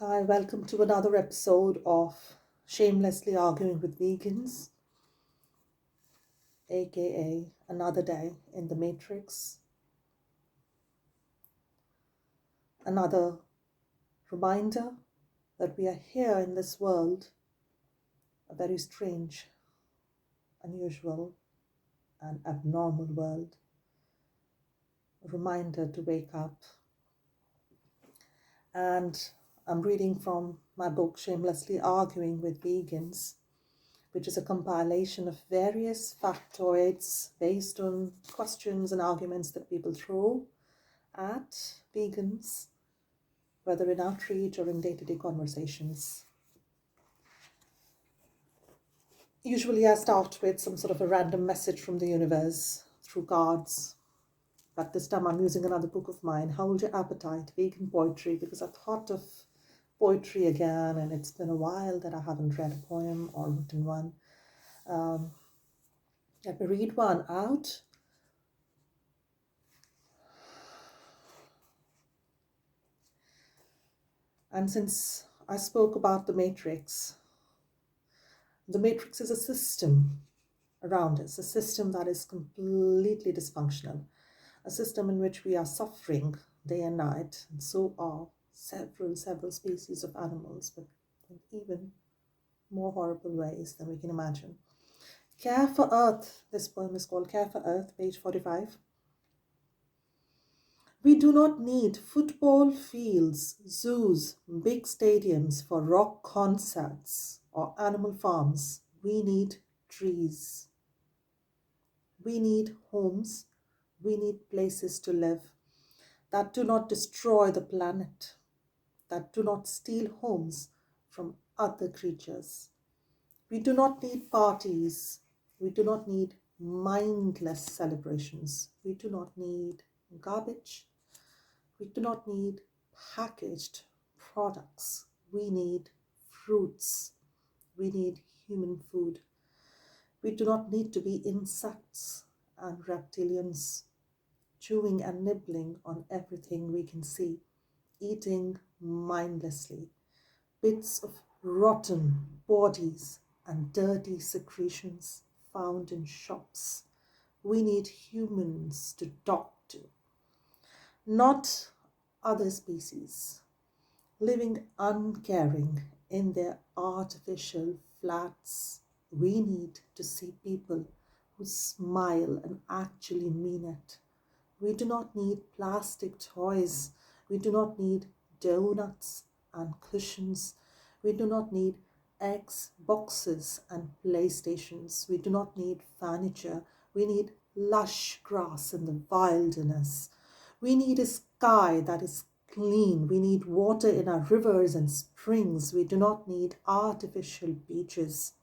Hi, welcome to another episode of Shamelessly Arguing with Vegans, aka another day in the Matrix, another reminder that we are here in this world, a very strange, unusual, and abnormal world. A reminder to wake up. And I'm reading from my book, Shamelessly Arguing with Vegans, which is a compilation of various factoids based on questions and arguments that people throw at vegans, whether in outreach or in day-to-day conversations. Usually I start with some sort of a random message from the universe through cards, but this time I'm using another book of mine, Hold Your Appetite, Vegan Poetry, because I thought of poetry again, and it's been a while that I haven't read a poem or written one. Let me read one out. And since I spoke about the Matrix is a system around us, a system that is completely dysfunctional, a system in which we are suffering day and night, and so are several species of animals, but in even more horrible ways than we can imagine. Care for Earth. This poem is called Care for Earth, page 45. We do not need football fields, zoos, big stadiums for rock concerts or animal farms. We need trees. We need homes. We need places to live that do not destroy the planet, that do not steal homes from other creatures. We do not need parties. We do not need mindless celebrations. We do not need garbage. We do not need packaged products. We need fruits. We need human food. We do not need to be insects and reptilians, chewing and nibbling on everything we can see, eating mindlessly, bits of rotten bodies and dirty secretions found in shops. We need humans to talk to, not other species, living uncaring in their artificial flats. We need to see people who smile and actually mean it. We do not need plastic toys. We do not need donuts and cushions. We do not need Xboxes and PlayStations. We do not need furniture. We need lush grass in the wilderness. We need a sky that is clean. We need water in our rivers and springs. We do not need artificial beaches.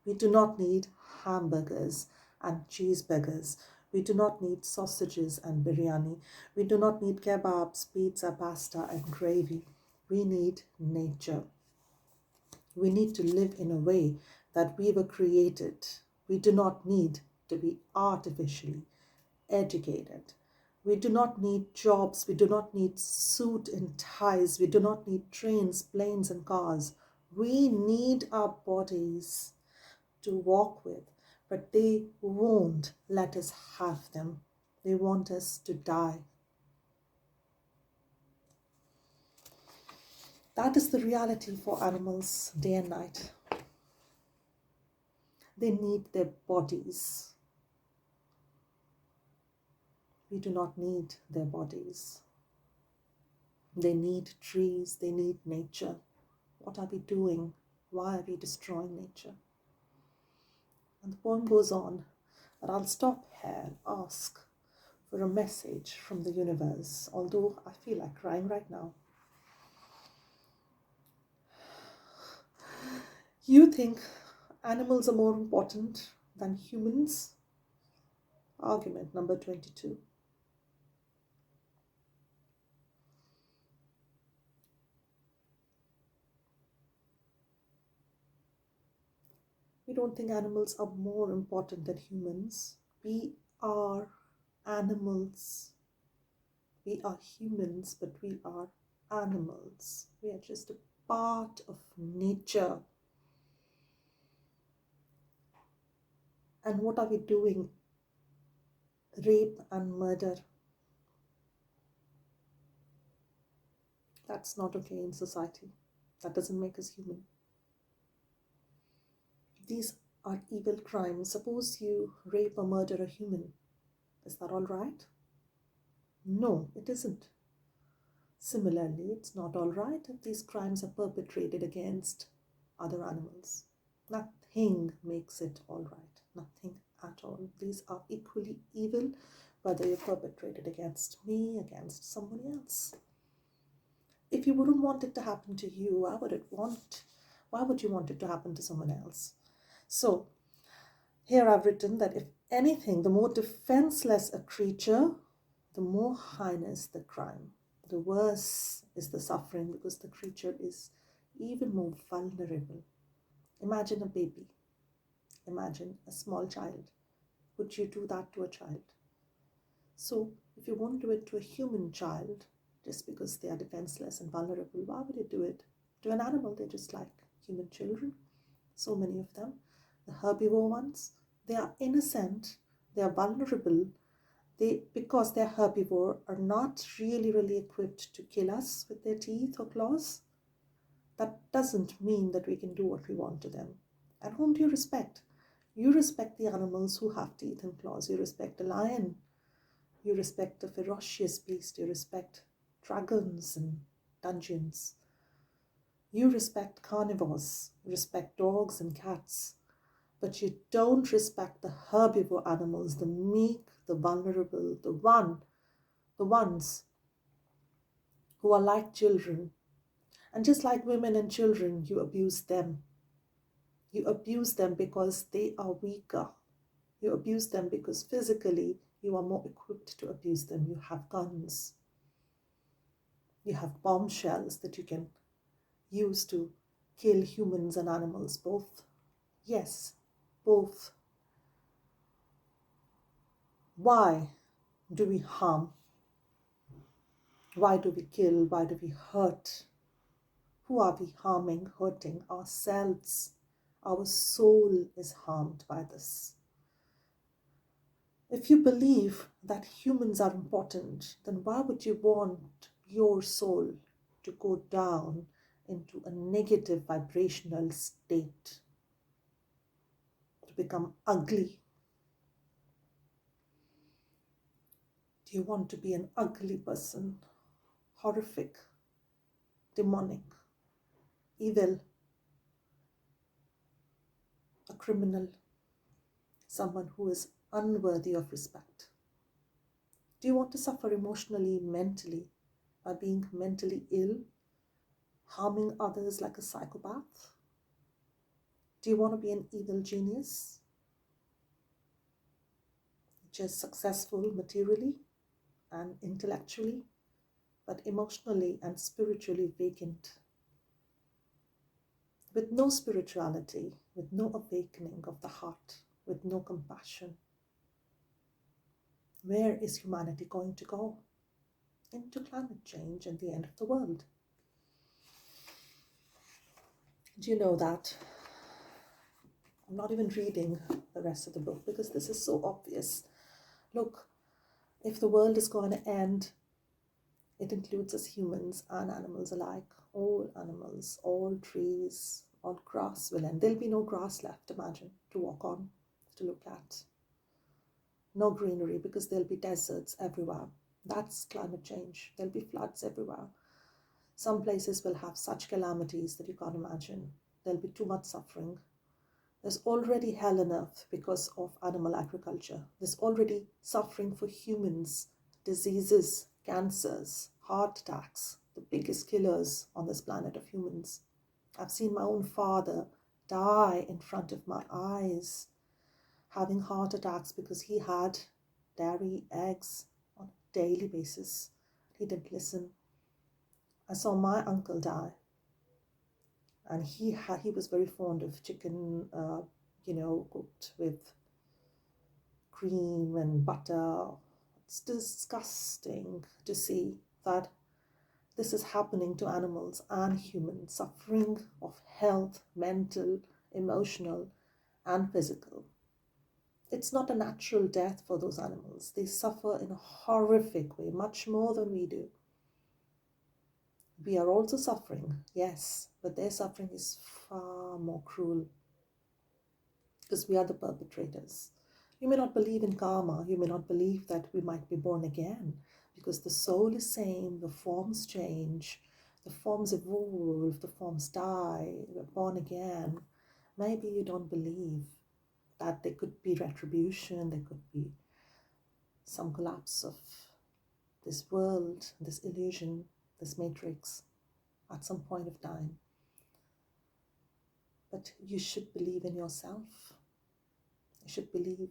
We do not need hamburgers and cheeseburgers. We do not need sausages and biryani. We do not need kebabs, pizza, pasta, and gravy. We need nature. We need to live in a way that we were created. We do not need to be artificially educated. We do not need jobs. We do not need suit and ties. We do not need trains, planes, and cars. We need our bodies to walk with, but they won't let us have them. They want us to die. That is the reality for animals day and night. They need their bodies. We do not need their bodies. They need trees. They need nature. What are we doing? Why are we destroying nature? And the poem goes on, but I'll stop here and ask for a message from the universe, although I feel like crying right now. You think animals are more important than humans? Argument number 22. We don't think animals are more important than humans. We are animals. We are humans, but we are animals. We are just a part of nature. And what are we doing? Rape and murder. That's not okay in society. That doesn't make us human. These are evil crimes. Suppose you rape or murder a human. Is that all right? No, it isn't. Similarly, it's not all right if these crimes are perpetrated against other animals. Nothing makes it all right. Nothing at all. These are equally evil, whether you're perpetrated against me, against somebody else. If you wouldn't want it to happen to you, why would you want it to happen to someone else? So, here I've written that if anything, the more defenseless a creature, the more heinous the crime. The worse is the suffering because the creature is even more vulnerable. Imagine a baby. Imagine a small child. Would you do that to a child? So, if you won't do it to a human child, just because they are defenseless and vulnerable, why would you do it to an animal? They're just like human children. So many of them, the herbivore ones, they are innocent, they are vulnerable. Because they're herbivore, are not really equipped to kill us with their teeth or claws. That doesn't mean that we can do what we want to them. And whom do you respect? You respect the animals who have teeth and claws. You respect a lion. You respect a ferocious beast. You respect dragons and dungeons. You respect carnivores. You respect dogs and cats. But you don't respect the herbivore animals, the meek, the vulnerable, the ones who are like children. And just like women and children, you abuse them. You abuse them because they are weaker. You abuse them because physically you are more equipped to abuse them. You have guns. You have bombshells that you can use to kill humans and animals, both. Yes, both. Why do we harm? Why do we kill? Why do we hurt? Who are we harming, hurting? Ourselves. Our soul is harmed by this. If you believe that humans are important, then why would you want your soul to go down into a negative vibrational state, to become ugly? Do you want to be an ugly person, horrific, demonic, evil, a criminal, someone who is unworthy of respect? Do you want to suffer emotionally, mentally, by being mentally ill, harming others like a psychopath? Do you want to be an evil genius, just successful materially and intellectually, but emotionally and spiritually vacant, with no spirituality, with no awakening of the heart, with no compassion? Where is humanity going to go? Into climate change and the end of the world. Do you know that? I'm not even reading the rest of the book because this is so obvious. Look, if the world is going to end, it includes us humans and animals alike. All animals, all trees, all grass will end. There'll be no grass left, imagine, to walk on, to look at. No greenery because there'll be deserts everywhere. That's climate change. There'll be floods everywhere. Some places will have such calamities that you can't imagine. There'll be too much suffering. There's already hell on earth because of animal agriculture. There's already suffering for humans, diseases, cancers, heart attacks, the biggest killers on this planet of humans. I've seen my own father die in front of my eyes, having heart attacks because he had dairy, eggs on a daily basis. He didn't listen. I saw my uncle die, and he was very fond of chicken, cooked with cream and butter. It's disgusting to see that This is happening to animals and humans, suffering of health, mental, emotional, and physical. It's not a natural death for those animals. They suffer in a horrific way, much more than we do. We are also suffering, yes, but their suffering is far more cruel because we are the perpetrators. You may not believe in karma. You may not believe that we might be born again because the soul is same, the forms change, the forms evolve, the forms die, we're born again. Maybe you don't believe that there could be retribution, there could be some collapse of this world, this illusion, this matrix at some point of time. But you should believe in yourself. You should believe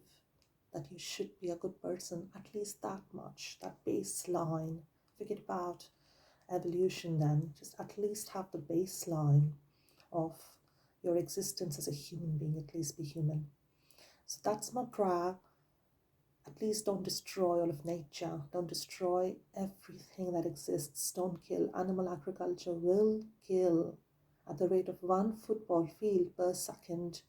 that you should be a good person, at least that much, that baseline. Forget about evolution then, just at least have the baseline of your existence as a human being, at least be human. So that's my prayer. At least don't destroy all of nature. Don't destroy everything that exists. Don't kill. Animal agriculture will kill at the rate of 1 football field per second.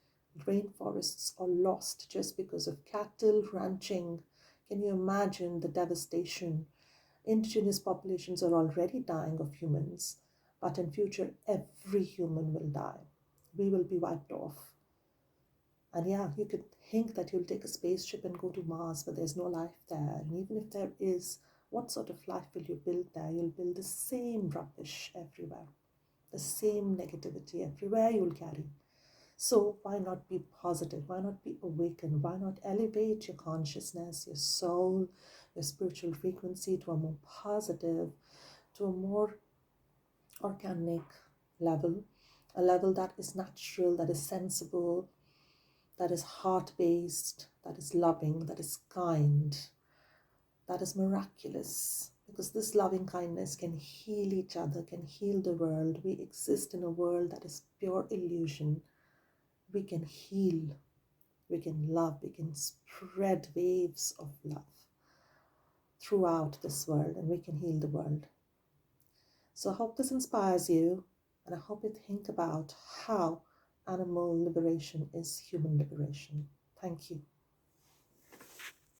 Rainforests are lost just because of cattle ranching. Can you imagine the devastation? Indigenous populations are already dying of humans, but in future, every human will die. We will be wiped off. And yeah, you could think that you'll take a spaceship and go to Mars, but there's no life there. And even if there is, what sort of life will you build there? You'll build the same rubbish everywhere, the same negativity everywhere you'll carry. So why not be positive? Why not be awakened? Why not elevate your consciousness, your soul, your spiritual frequency to a more positive, to a more organic level, a level that is natural, that is sensible, that is heart-based, that is loving, that is kind, that is miraculous. Because this loving kindness can heal each other, can heal the world. We exist in a world that is pure illusion. We can heal, we can love, we can spread waves of love throughout this world, and we can heal the world. So I hope this inspires you, and I hope you think about how animal liberation is human liberation. Thank you.